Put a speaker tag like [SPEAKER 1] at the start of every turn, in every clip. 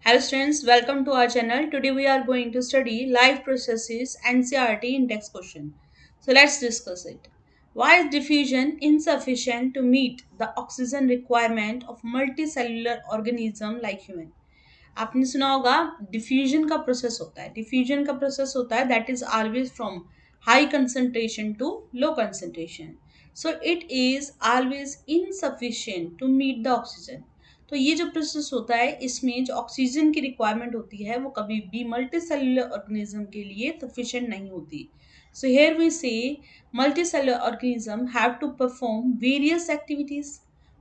[SPEAKER 1] Hello students, welcome to our channel. Today we are going to study life processes NCERT index question. So let's discuss it. Why is diffusion insufficient to meet the oxygen requirement of multicellular organism like human? आपने सुना होगा diffusion का process होता है. Diffusion का process होता है that is always from high concentration to low concentration. So it is always insufficient to meet the oxygen. तो ये जो प्रोसेस होता है इसमें जो ऑक्सीजन की रिक्वायरमेंट होती है वो कभी भी मल्टी सेलुलर ऑर्गेनिज्म के लिए सफिशिएंट नहीं होती. So here we say multi cellular organism have to perform various activities.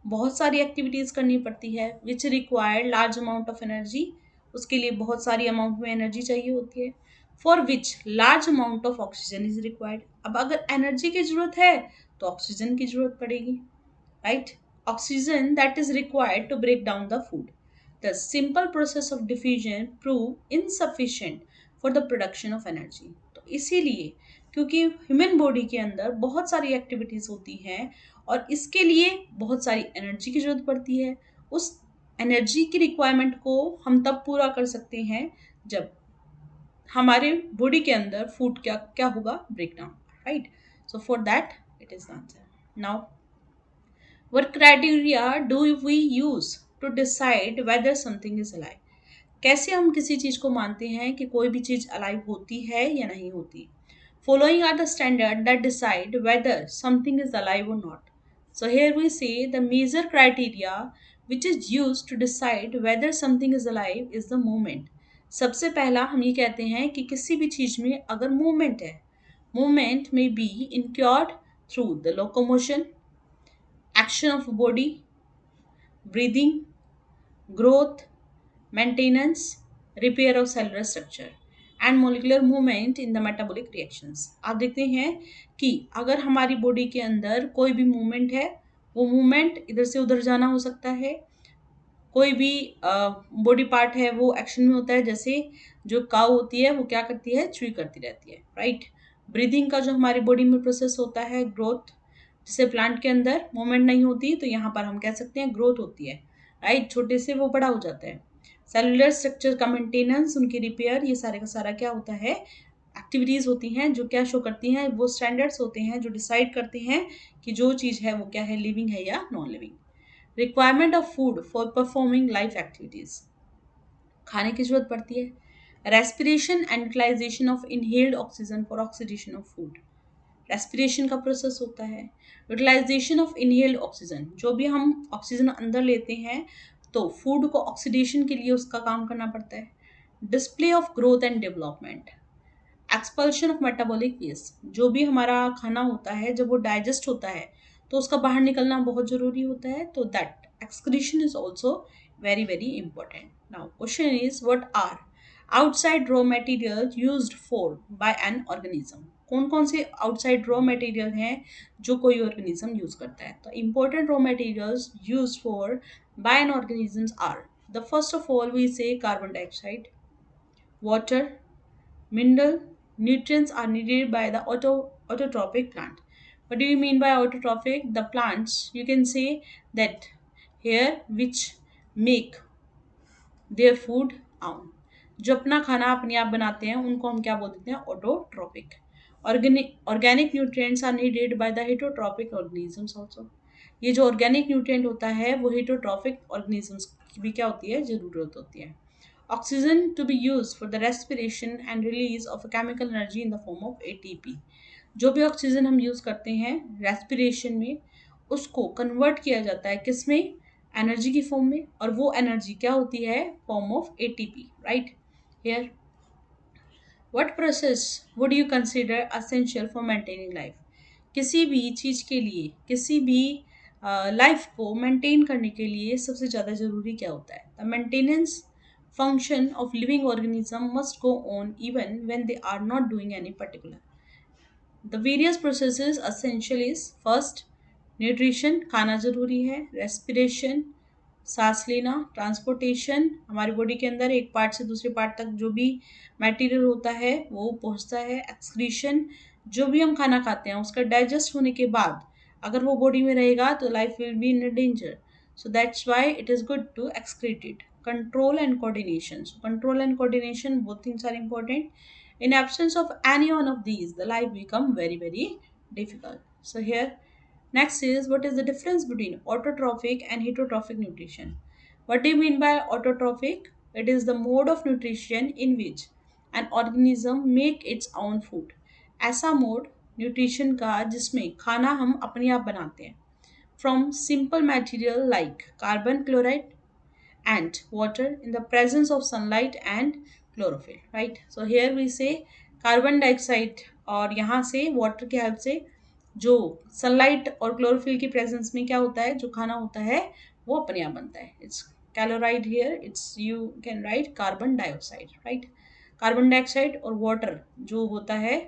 [SPEAKER 1] बहुत सारी एक्टिविटीज करनी पड़ती है which require large amount of energy. उसके लिए बहुत सारी अमाउंट में एनर्जी चाहिए होती है. For which large amount of oxygen is required. अब अगर एनर्जी की जरूरत है तो ऑक्सीजन की जरूरत पड़ेगी, right? Oxygen that is required to break down the food. The simple process of diffusion prove insufficient for the production of energy. तो इसीलिए क्योंकि ह्यूमन बॉडी के अंदर बहुत सारी एक्टिविटीज होती हैं और इसके लिए बहुत सारी एनर्जी की जरूरत पड़ती है. उस एनर्जी की रिक्वायरमेंट को हम तब पूरा कर सकते हैं जब हमारे बॉडी के अंदर फूड क्या क्या होगा, break down, right? So for that it is answer. Now what criteria do we use to decide whether something is alive? कैसे हम किसी चीज को मानते हैं कि कोई भी चीज अलाइव होती है या नहीं होती? Following are the standard that decide whether something is alive or not. So here we say the major criteria which is used to decide whether something is alive is the movement. सबसे पहला हम ये कहते हैं कि किसी भी चीज में अगर मूवमेंट है, movement may be incurred through the locomotion, action of body, breathing, growth, maintenance, repair of cellular structure and molecular movement in the metabolic reactions. आप देखते हैं कि अगर हमारी बॉडी के अंदर कोई भी मूवमेंट है, वो मूवमेंट इधर से उधर जाना हो सकता है. कोई भी बॉडी पार्ट है वो एक्शन में होता है, जैसे जो काउ होती है वो क्या करती है, चुई करती रहती है, राइट? ब्रीदिंग का जो हमारी बॉडी में प्रोसेस होता है, ग्रोथ, जैसे प्लांट के अंदर मूवमेंट नहीं होती तो यहाँ पर हम कह सकते हैं ग्रोथ होती है, राइट? छोटे से वो बड़ा हो जाता है. सेलुलर स्ट्रक्चर का मेंटेनेंस, उनकी रिपेयर, ये सारे का सारा क्या होता है, एक्टिविटीज होती हैं जो क्या शो करती हैं, वो स्टैंडर्ड्स होते हैं जो डिसाइड करते हैं कि जो चीज़ है वो क्या है, लिविंग है या non living. Requirement of food for performing life activities, खाने की जरूरत पड़ती है. Respiration and utilisation of inhaled oxygen for oxidation of food. Respiration का प्रोसेस होता है. यूटिलाइजेशन ऑफ इनहेल्ड ऑक्सीजन, जो भी हम ऑक्सीजन अंदर लेते हैं तो फूड को ऑक्सीडेशन के लिए उसका काम करना पड़ता है. Display of growth and development. Expulsion of metabolic waste, जो भी हमारा खाना होता है जब वो डाइजेस्ट होता है तो उसका बाहर निकलना बहुत ज़रूरी होता है, तो that excretion is also very very important. Now question is what are outside raw material used for by an organism. कौन कौन से आउटसाइड रॉ मटेरियल हैं जो कोई ऑर्गेनिज्म यूज करता है? तो important raw materials use for by an organism are, the first of all we say carbon dioxide, water, mineral, nutrients are needed by the autotrophic plant. What do you mean by autotrophic? The plants, you can say that here which make their food own. जो अपना खाना अपने आप बनाते हैं उनको हम क्या बोल देते हैं, autotrophic. Organic nutrients are needed by the heterotrophic organisms also. ये जो ऑर्गेनिक न्यूट्रिएंट होता है वो हेटरोट्रॉपिक ऑर्गेनिजम्स की भी क्या होती है, जरूरत होती है. Oxygen to be used for the respiration and release of a chemical energy in the form of ATP. जो भी ऑक्सीजन हम यूज़ करते हैं रेस्पिरेशन में उसको कन्वर्ट किया जाता है किस में, एनर्जी की फॉर्म में, और वो एनर्जी क्या होती है, form of ATP, right? Here what process would you consider essential for maintaining life. किसी भी चीज़ के लिए, किसी भी लाइफ को मेंटेन करने के लिए सबसे ज़्यादा ज़रूरी क्या होता है? The maintenance function of living organism must go on even when they are not doing any particular. The various processes essential is first nutrition, खाना जरूरी है, respiration, सांस लेना, ट्रांसपोर्टेशन, हमारी बॉडी के अंदर एक पार्ट से दूसरे पार्ट तक जो भी मटेरियल होता है वो पहुंचता है, एक्सक्रीशन, जो भी हम खाना खाते हैं उसका डाइजेस्ट होने के बाद अगर वो बॉडी में रहेगा तो life will be in danger, so that's why it is good to excrete it. control and coordination. So control and coordination, both things are important. In absence of any one of these, the life become very, very difficult. So here, next is, what is the difference between autotrophic and heterotrophic nutrition? What do you mean by autotrophic? It is the mode of nutrition in which an organism make its own food. ऐसा mode nutrition का जिसमें खाना हम अपने आप बनाते हैं, from simple material like carbon chloride and water in the presence of sunlight and chlorophyll, right? So here we say carbon dioxide, और यहाँ से water के हेल्प से जो सनलाइट और क्लोरोफिल की प्रेजेंस में क्या होता है, जो खाना होता है वो अपने आप बनता है. It's chloride here, it's you can write carbon dioxide, right. Carbon dioxide और वाटर जो होता है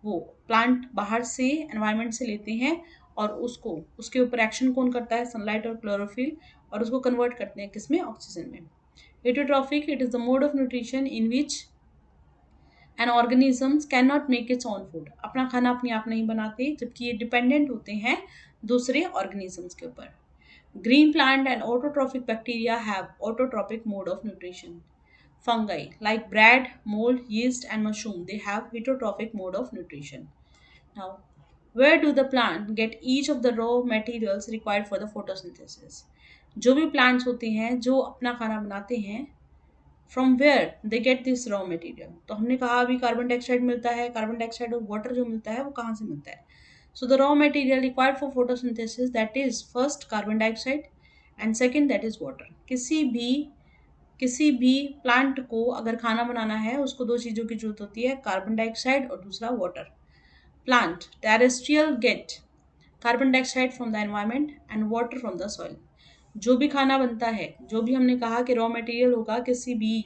[SPEAKER 1] वो प्लांट बाहर से एनवायरनमेंट से लेते हैं और उसको उसके ऊपर एक्शन कौन करता है, सनलाइट और क्लोरोफिल, और उसको कन्वर्ट करते हैं किसमें, ऑक्सीजन में. Heterotrophic, it is the mode of nutrition in which and organisms can not make its own food. अपना खाना अपने आप नहीं बनाते, जबकि ये डिपेंडेंट होते हैं दूसरे ऑर्गेनिजम्स के ऊपर. Green plant and autotrophic bacteria have autotrophic mode of nutrition. Fungi like bread, mold, yeast, and mushroom, they have heterotrophic mode of nutrition. Now, where do the plant get each of the raw materials required for the photosynthesis? जो भी plants होते हैं जो अपना खाना बनाते हैं, from where they get this raw material. तो हमने कहा अभी कार्बन डाइऑक्साइड मिलता है, कार्बन डाइऑक्साइड और वाटर जो मिलता है वो कहाँ से मिलता है. So the raw material required for photosynthesis, that is first carbon dioxide and second that is water. किसी भी प्लांट को अगर खाना बनाना है उसको दो चीज़ों की जरूरत होती है, कार्बन डाइऑक्साइड और दूसरा water. Plant terrestrial get carbon dioxide from the environment and water from the soil. जो भी खाना बनता है, जो भी हमने कहा कि रॉ मटेरियल होगा किसी भी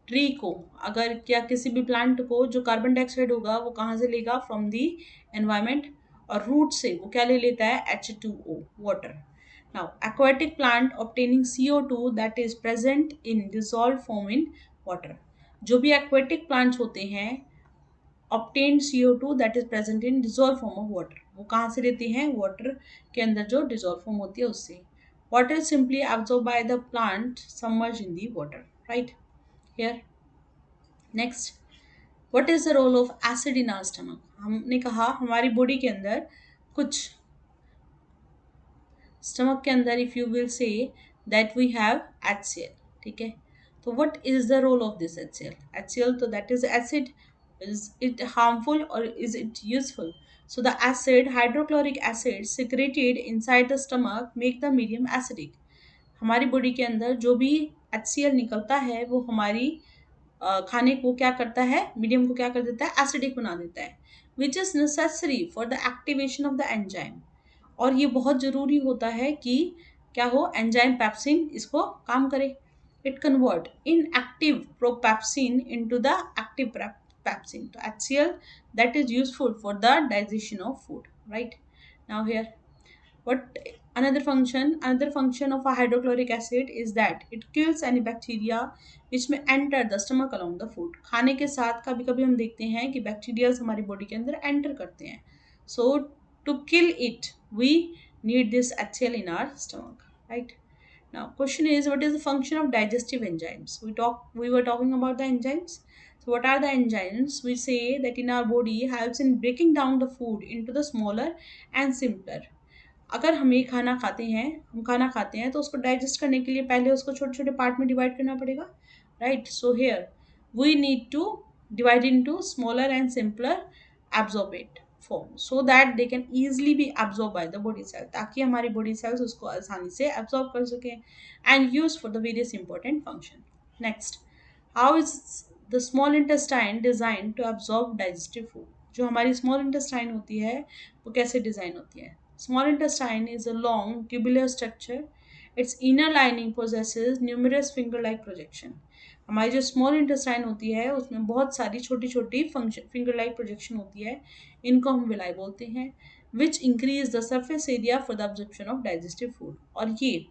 [SPEAKER 1] ट्री को, अगर क्या किसी भी प्लांट को जो कार्बन डाइऑक्साइड होगा वो कहाँ से लेगा, फ्रॉम दी एनवायरमेंट, और रूट से वो क्या ले लेता है, H2O, water. Now aquatic plant obtaining CO2 that is present in dissolved form in water. जो भी aquatic plants होते हैं obtained CO2 that is present in dissolved form of water, वो कहाँ से लेते हैं, वाटर के अंदर जो dissolved form होती है उससे. Water is simply absorbed by the plant submerged in the water, right? Here, next, what is the role of acid in our stomach? हमने कहा हमारी बॉडी के अंदर कुछ, स्टमक के अंदर if you will say that we have HCl, ठीक है. तो what is the role of this HCl? तो that is acid. Is it harmful और is it useful? So the acid, hydrochloric acid secreted inside the stomach make the medium acidic. हमारी body के अंदर जो भी HCl निकलता है वो हमारी खाने को क्या करता है, मीडियम को क्या कर देता है, एसिडिक बना देता है. Which is necessary for the activation of the enzyme. और ये बहुत ज़रूरी होता है कि क्या हो, एंजाइम पैप्सिन इसको काम करे. It convert inactive propepsin into the active pepsin. तो HCl that is useful for the digestion of food, right? Now here, what another function of a hydrochloric acid is that it kills any bacteria which may enter the stomach along the food. खाने के साथ कभी कभी हम देखते हैं कि bacterias हमारी बॉडी के अंदर एंटर करते हैं. So to kill it we need this HCl in our stomach, right? Now question is, what is the function of digestive enzymes? We were talking about the enzymes. So what are the enzymes? We say that in our body helps in breaking down the food into the smaller and simpler. अगर हम खाना खाते हैं तो उसको digest करने के लिए पहले उसको छोटे छोटे पार्ट में डिवाइड करना पड़ेगा, right. So here we need to divide into smaller and simpler absorbable form so that they can easily be absorb by the body cell, ताकि हमारी बॉडी सेल्स उसको आसानी से एब्जॉर्ब कर सकें and use for the various important function. Next, how is the small intestine design to absorb digestive food. जो हमारी small intestine होती है वो कैसे डिज़ाइन होती है. Small intestine is a long tubular structure. Its inner lining possesses numerous finger-like projection. हमारी जो स्मॉल इंटेस्टाइन होती है उसमें बहुत सारी छोटी छोटी फिंगर लाइक प्रोजेक्शन होती है, इनको हम विलाई बोलते हैं. Which increase the surface area for the absorption of digestive food. और ये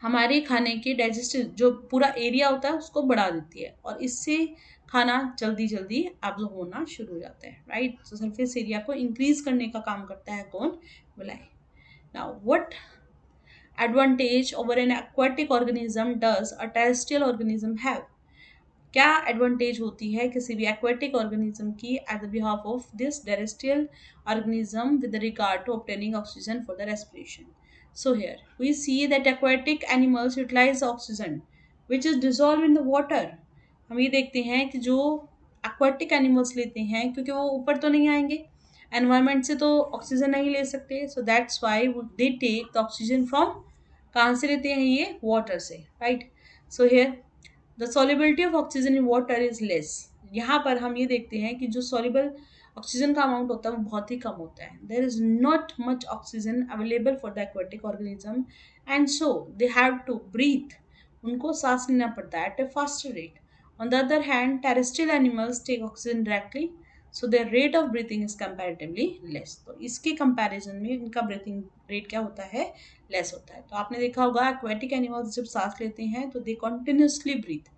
[SPEAKER 1] हमारे खाने के डाइजेस्टिव जो पूरा एरिया होता है उसको बढ़ा देती है और इससे खाना जल्दी जल्दी एब्जॉर्ब होना शुरू हो जाता है, राइट. तो सरफेस एरिया को इंक्रीज करने का काम करता है कौन, villi. Now what advantage over an aquatic organism does a terrestrial organism have? क्या एडवांटेज होती है किसी भी एक्वेटिक ऑर्गेनिज्म की at the behalf of this terrestrial organism with regard to obtaining oxygen for the respiration? So here we see that aquatic animals utilize oxygen which is dissolved in the water. हम ये देखते हैं कि जो aquatic animals लेते हैं क्योंकि वो ऊपर तो नहीं आएंगे, एनवायरमेंट से तो ऑक्सीजन नहीं ले सकते, so that's why they take the oxygen from, कहाँ से लेते हैं ये, वाटर से, right. So here the solubility of oxygen in water is less. यहाँ पर हम ये देखते हैं कि जो सॉल्युबल ऑक्सीजन का अमाउंट होता है वो बहुत ही कम होता है. There is not much oxygen available for the aquatic organism and so they have to breathe, उनको सांस लेना पड़ता है at a faster rate. On the other hand terrestrial animals take oxygen directly, so their rate of breathing is comparatively less. तो इसके comparison में इनका breathing rate क्या होता है, लेस होता है. तो आपने देखा होगा एक्वेटिक एनिमल्स जब सांस लेते हैं तो दे कॉन्टिन्यूसली ब्रीथ.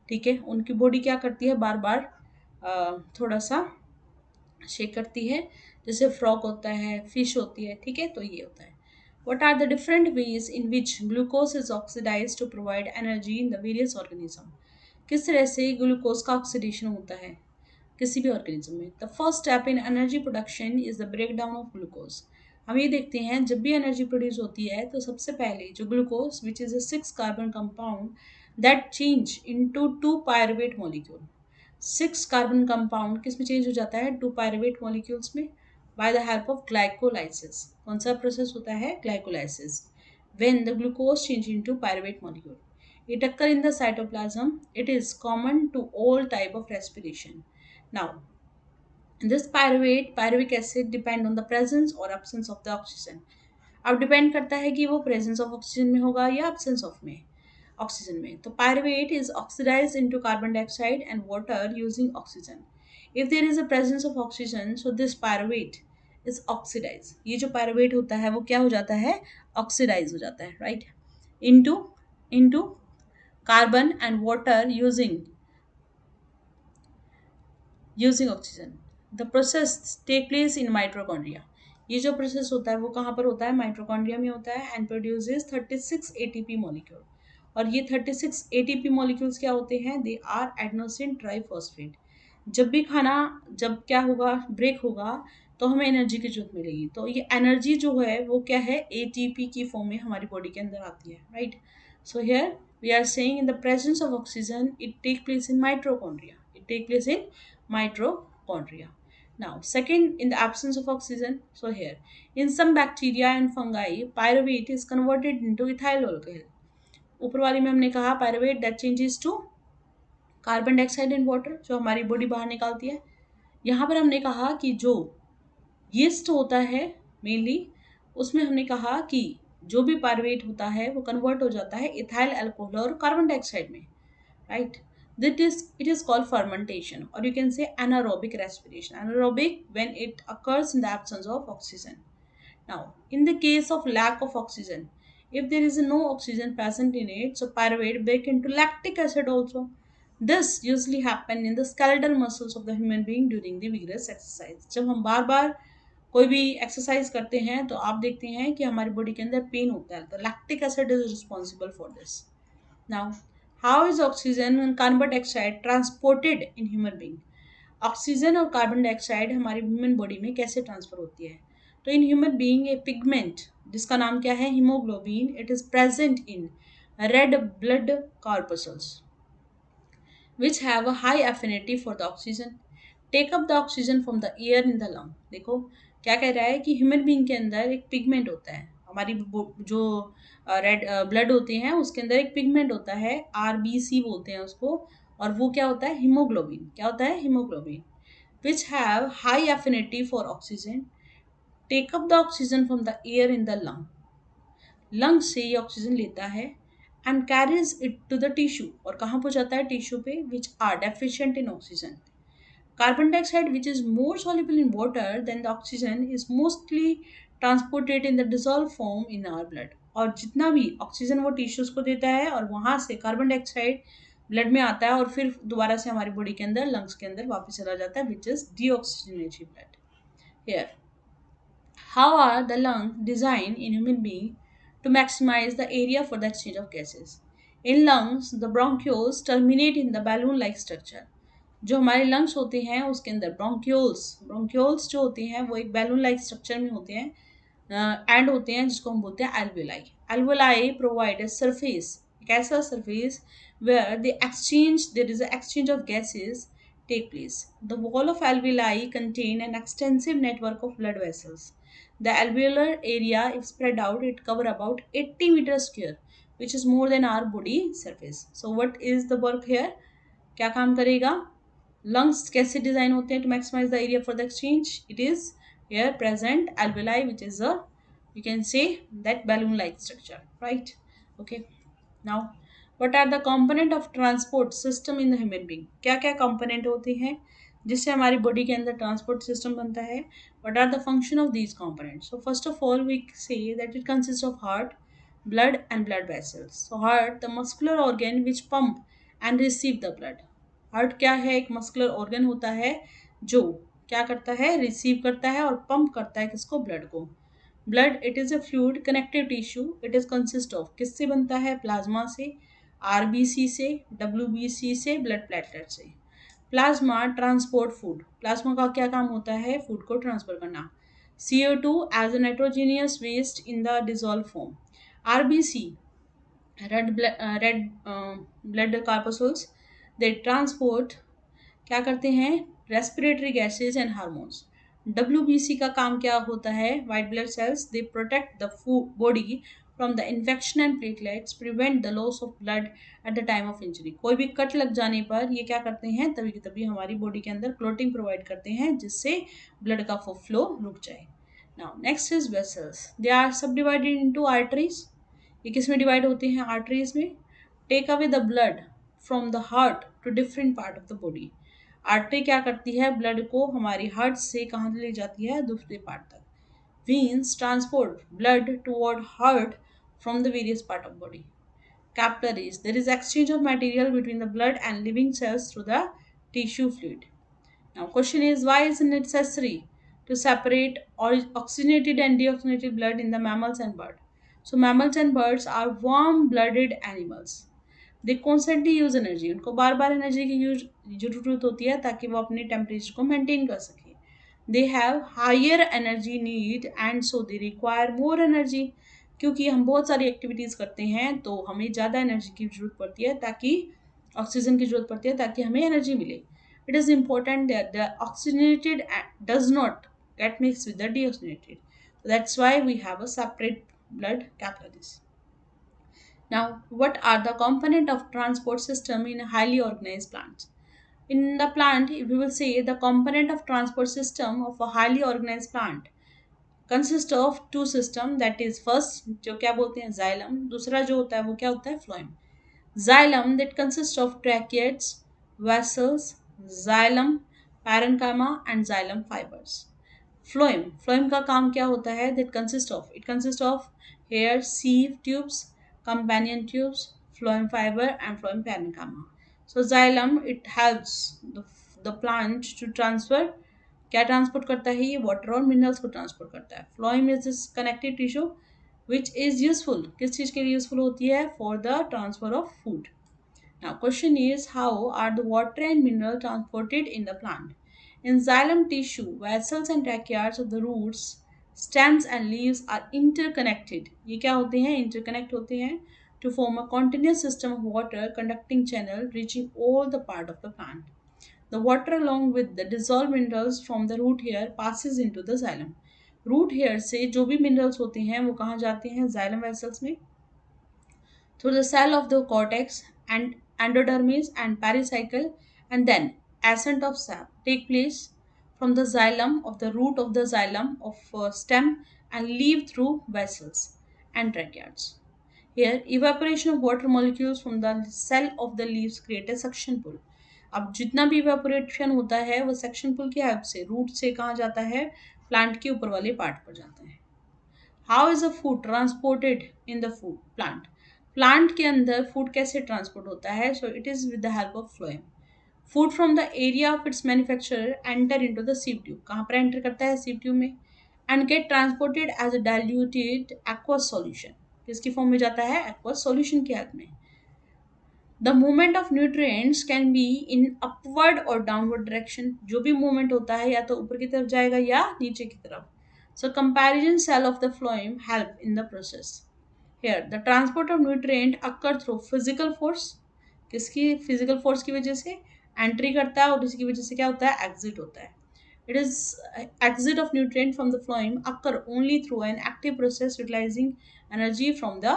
[SPEAKER 1] ठीक है, उनकी बॉडी क्या करती है, बार बार थोड़ा सा शेक करती है, जैसे फ्रॉग होता है, फिश होती है. ठीक है, तो ये होता है. What are the different ways in which glucose is oxidized to provide energy in the various organism? किस तरह से ग्लूकोज का ऑक्सीडेशन होता है किसी भी ऑर्गेनिज्म में? The first step in energy production is the break down of glucose. हम ये देखते हैं जब भी एनर्जी प्रोड्यूस होती है तो सबसे पहले जो glucose which is a 6 carbon compound that change into 2 pyruvate molecule. 6 carbon compound किस में चेंज हो जाता है, 2 पायरुवेट मॉलिक्यूल्स में, by the help of glycolysis. कौन सा प्रोसेस होता है, glycolysis. When the glucose change into pyruvate molecule, it occur in the cytoplasm. It is common to all type of respiration. Now this pyruvic acid depend on the presence or absence of the oxygen. अब depend करता है कि वो presence of oxygen में होगा या absence of में, oxygen में. तो pyruvate is oxidized into carbon dioxide and water using oxygen. If there is a presence of oxygen, so this pyruvate is oxidized. ये जो pyruvate होता है वो क्या हो जाता है, ऑक्सीडाइज हो जाता है, right, into carbon and water using oxygen. The process take place in mitochondria. ये जो प्रोसेस होता है वो कहाँ पर होता है, माइट्रोकॉन्ड्रिया में होता है, एंड प्रोड्यूसेस 36 एटीपी मॉलिक्यूल. और ये 36 एटीपी मॉलिक्यूल्स क्या होते हैं, दे आर एडेनोसिन ट्राइफॉस्फेट. जब क्या होगा, ब्रेक होगा तो हमें एनर्जी की जरूरत मिलेगी. तो ये एनर्जी जो है वो क्या है, एटीपी की फॉर्म में हमारी बॉडी के अंदर आती है, right. So here we are saying in the presence of oxygen it take place in mitochondria. Now second, in the absence of oxygen, so here in some bacteria and fungi pyruvate is converted into ethyl alcohol. ऊपर वाली में हमने कहा pyruvate that changes to carbon dioxide and water, जो हमारी body बाहर निकालती है. यहाँ पर हमने कहा कि जो यीस्ट होता है मेनली, उसमें हमने कहा कि जो भी पायरुवेट होता है वो कन्वर्ट हो जाता है इथाइल अल्कोहल और कार्बन डाइऑक्साइड में, right. It is called fermentation, or you can say anaerobic respiration. Anaerobic when it occurs in the absence of oxygen. Now in the case of lack of oxygen, if there is no oxygen present in it, so pyruvate break into lactic acid also. This usually happen in the skeletal muscles of the human being during the vigorous exercise. जब हम बार बार कोई भी exercise करते हैं तो आप देखते हैं कि हमारी बॉडी के अंदर पेन होता है, तो lactic acid is responsible for this. Now how is oxygen and carbon dioxide transported in human being? Oxygen और कार्बन डाइऑक्साइड हमारी ह्यूमन बॉडी में कैसे ट्रांसफर होती है? तो इन ह्यूमन बीइंग ए पिगमेंट जिसका नाम क्या है, haemoglobin, it is present in red blood corpuscles which have a high affinity for the oxygen, take up the oxygen from the air in the lung. देखो क्या कह रहा है कि ह्यूमन बीइंग के अंदर एक पिगमेंट होता है, हमारी जो रेड ब्लड होते हैं उसके अंदर एक पिगमेंट होता है, आरबीसी बोलते हैं उसको, और वो क्या होता है, हीमोग्लोबिन. क्या होता है, haemoglobin, which have high affinity for oxygen, take up the oxygen from the air in the lung. Lung से ये ऑक्सीजन लेता है and carries it to the tissue, और कहाँ पहुँचाता है, टिश्यू पे, which are deficient in oxygen. Carbon dioxide which is more soluble in water than the oxygen is mostly transported in the dissolved form in our blood. और जितना भी oxygen वो tissues को देता है और वहाँ से कार्बन डाइऑक्साइड ब्लड में आता है और फिर दोबारा से हमारी बॉडी के अंदर लंग्स के अंदर वापस चला जाता है, which is deoxygenated blood. Here how are the lung design in human being to maximize the area for the exchange of gases. In lungs, the bronchioles terminate in the balloon-like structure. जो हमारे lungs होते हैं उसके अंदर bronchioles जो होते हैं वो एक बैलून लाइक स्ट्रक्चर में होते हैं एंड होते हैं जिसको हम बोलते हैं alveoli. Alveoli provide a surface, एक ऐसा surface where the exchange there is a exchange of gases take place. The wall of alveoli contain an extensive network of blood vessels. The alveolar area, if spread out, it cover about 80 meters square, which is more than our body surface. So what is the work here? क्या काम करेगा? Lungs कैसे design होते हैं to maximize the area for the exchange? It is here present alveoli, which is a, you can say, that balloon like structure, right? Okay. Now, what are the component of transport system in the human being? क्या क्या component होते हैं जिससे हमारी body के अंदर transport system बनता है? What are the function of these components? So first of all, we say that it consists of heart, blood and blood vessels. So heart, the muscular organ which pump and receive the blood. Heart क्या है? एक muscular organ होता है जो क्या करता है? Receive करता है और पंप करता है किसको? ब्लड को. Blood, it is a fluid connective tissue. It is consist of, किससे बनता है? प्लाज्मा से, आरबीसी से, डब्ल्यूबीसी से, ब्लड प्लेटलेट से. Plasma transport food. प्लाज्मा का क्या काम होता है? फूड को ट्रांसफर करना. CO2 as a nitrogenous waste in the dissolve form. RBC, red blood corpuscles, they transport, क्या करते हैं? Respiratory gases and hormones. WBC का काम क्या होता है? White blood cells, they protect the body from the infection and platelets, prevent the loss of blood at the time of injury. कोई भी कट लग जाने पर ये क्या करते हैं? तभी की तभी हमारी बॉडी के अंदर क्लोटिंग प्रोवाइड करते हैं जिससे ब्लड का फ्लो रुक जाए. Now next is vessels. They are subdivided into arteries. ये किस में डिवाइड होते हैं? आर्टरीज में. Take away the blood from the heart to different part of the body. Artery क्या करती है? ब्लड को हमारी हार्ट से कहाँ ले जाती है? दूसरे पार्ट तक. Veins transport blood toward heart from the various part of body. Capillaries, there is exchange of material between the blood and living cells through the tissue fluid. Now question is, why is it necessary to separate oxygenated and deoxygenated blood in the mammals and birds? So mammals and birds are warm blooded animals. They constantly use energy. उनको बार बार energy की use जरूरत होती है ताकि वो अपने temperature को maintain कर सके. They have higher energy need and so they require more energy. क्योंकि हम बहुत सारी एक्टिविटीज़ करते हैं तो हमें ज़्यादा एनर्जी की जरूरत पड़ती है, ताकि ऑक्सीजन की जरूरत पड़ती है ताकि हमें एनर्जी मिले. It is important that the oxygenated does not get mix with the deoxygenated. That's why we have a separate blood capillaries. Now, what are the component of transport system in a highly organized plant? In the plant, we will say the component of transport system of a highly organized plant consists of two system, that is first जो क्या बोलते हैं? Xylem. दूसरा जो होता है वो क्या होता है? Phloem. Xylem that consists of tracheids, vessels, xylem, parenchyma and xylem fibers. Phloem का काम क्या होता है? That consists of, it consists of hair, sieve tubes, companion tubes, phloem fiber and phloem parenchyma. So xylem, it helps the plant to transfer, क्या transport करता है? ये water और मिनरल्स को ट्रांसपोर्ट करता है. Phloem is this connective tissue which is useful, किस चीज के लिए यूजफुल होती है? For the transfer of food. Now question is, how are the water and mineral transported in the plant? In xylem tissue, vessels and tracheids of the roots, stems and leaves are interconnected. ये क्या होते हैं? Interconnect होते हैं to form a continuous system of water conducting channel reaching all the part of the plant. The water along with the dissolved minerals from the root hair passes into the xylem. Root hair से जो भी minerals होते हैं वो कहाँ जाते हैं? xylem vessels में. Through the cell of the cortex and endodermis and pericycle, and then ascent of sap take place from the xylem of the root of the xylem of stem and leave through vessels and tracheids. Here, evaporation of water molecules from the cell of the leaves create a suction pull. अब जितना भी evaporation होता है वो section पुल की help से root से कहाँ जाता है? प्लांट के ऊपर वाले पार्ट पर जाता है. How is a food transported in the food plant? Plant के अंदर फूड कैसे ट्रांसपोर्ट होता है? So it is with the help of phloem. Food from the area of its manufacture enter into the sieve tube. कहाँ पर enter करता है? Sieve tube में. And get transported as a diluted aqueous solution. किसकी form में जाता है? Aqueous solution की हालत में। The movement of nutrients can be in upward और डाउनवर्ड डायरेक्शन, जो भी मूवमेंट होता है या तो ऊपर की तरफ जाएगा या नीचे की तरफ। So comparison cell of the phloem help in the process. Here the transport of nutrient occur through physical force, किसकी फिजिकल फोर्स की वजह से एंट्री करता है और इसकी वजह से क्या होता है? एग्जिट होता है। It is exit of nutrient from the phloem occur only through an active process utilizing energy from the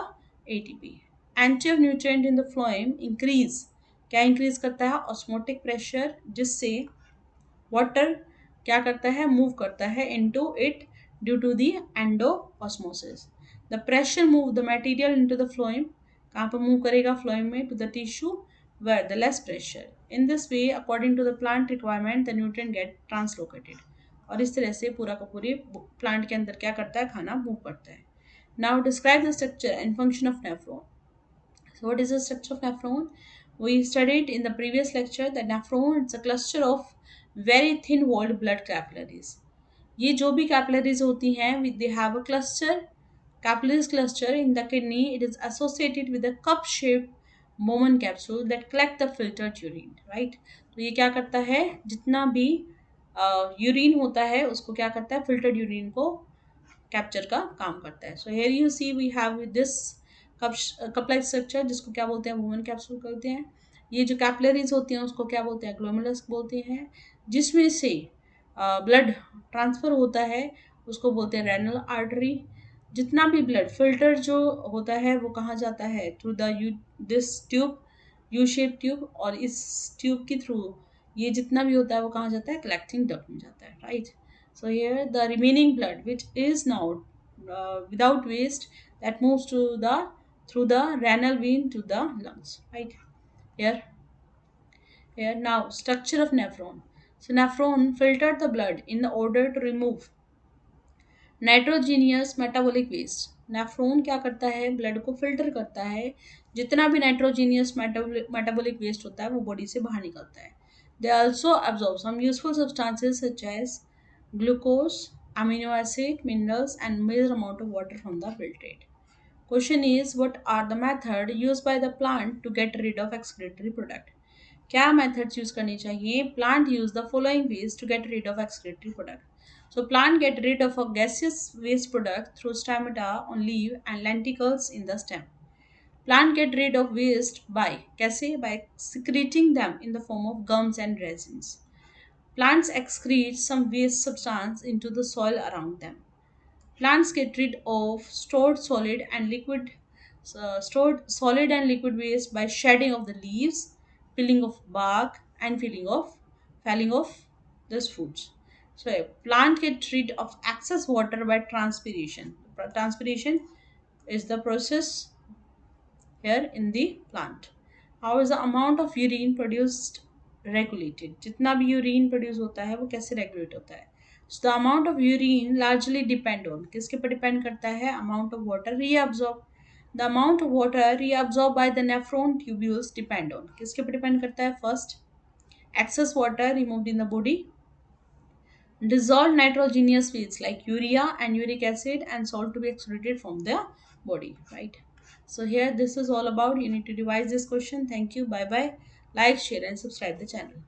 [SPEAKER 1] ATP. Entry of nutrient in the phloem increase, क्या increase करता है? osmotic pressure, जिससे water क्या करता है? Move करता है into it due to the endoosmosis. The pressure move the material into the phloem, कहाँ पर मूव करेगा phloem में? To the tissue where the less pressure. In this way, according to the plant requirement, the nutrient get translocated. और इस तरह से पूरा का पूरी प्लांट के अंदर क्या करता है? खाना मूव करता है। Now describe the structure and function of nephron. So what is the structure of nephron? We studied in the previous lecture that nephron is a cluster of very thin walled blood capillaries. ये जो भी capillaries होती हैं, they have a cluster, capillaries cluster in the kidney. It is associated with a cup shaped Bowman capsule that collect the filtered urine, right? तो ये क्या करता है? जितना भी यूरिन होता है उसको क्या करता है? फिल्टर्ड यूरिन को कैप्चर का काम करता है। So here you see we have this cup like structure, जिसको क्या बोलते हैं? वुमेन कैप्सूल करते हैं। ये जो कैपिलरीज होती हैं उसको क्या बोलते हैं? ग्लोमेरुलस बोलते हैं। जिसमें से ब्लड ट्रांसफर होता है उसको बोलते हैं रेनल आर्टरी। जितना भी ब्लड फिल्टर जो होता है वो कहाँ जाता है? Through the you this tube, U shape tube, और इस ट्यूब के थ्रू ये जितना भी होता है वो कहाँ जाता है? कलेक्टिंग डक्ट में जाता है, right? So here the remaining blood, which is now without waste, that moves to the through the renal vein to the lungs. Right here, here now structure of nephron. So nephron filtered the blood in order to remove nitrogenous metabolic waste. Nephron क्या करता है? Blood को filter करता है। जितना भी nitrogenous metabolic waste होता है वो बॉडी से बाहर निकलता है। They also absorb some useful substances such as glucose, amino acid, minerals, and major amount of water from the filtrate. Question is, what are the method used by the plant to get rid of excretory product? क्या methods use करनी चाहिए? Plant use the following ways to get rid of excretory product. So plant get rid of a gaseous waste product through stomata on leaf and lenticels in the stem. Plant get rid of waste by कैसे? By secreting them in the form of gums and resins. Plants excrete some waste substance into the soil around them. Plants get rid of stored solid and liquid waste by shedding of the leaves, peeling of bark, and felling of these foods. So a plant get rid of excess water by transpiration. Transpiration is the process here in the plant. How is the amount of urine produced regulated? जितना भी urine produce होता है वो कैसे regulate होता है? So the amount of urine largely depend on, किसके पर डिपेंड करता है? Amount of water reabsorbed. The amount of water reabsorbed by the nephron tubules depend on, किसके पर डिपेंड करता है? First, excess water removed in the body, dissolved nitrogenous waste like urea and uric acid and salt to be excreted from the body, right? So here this is all about. You need to revise this question. Thank you. Bye bye. Like, share and subscribe the channel.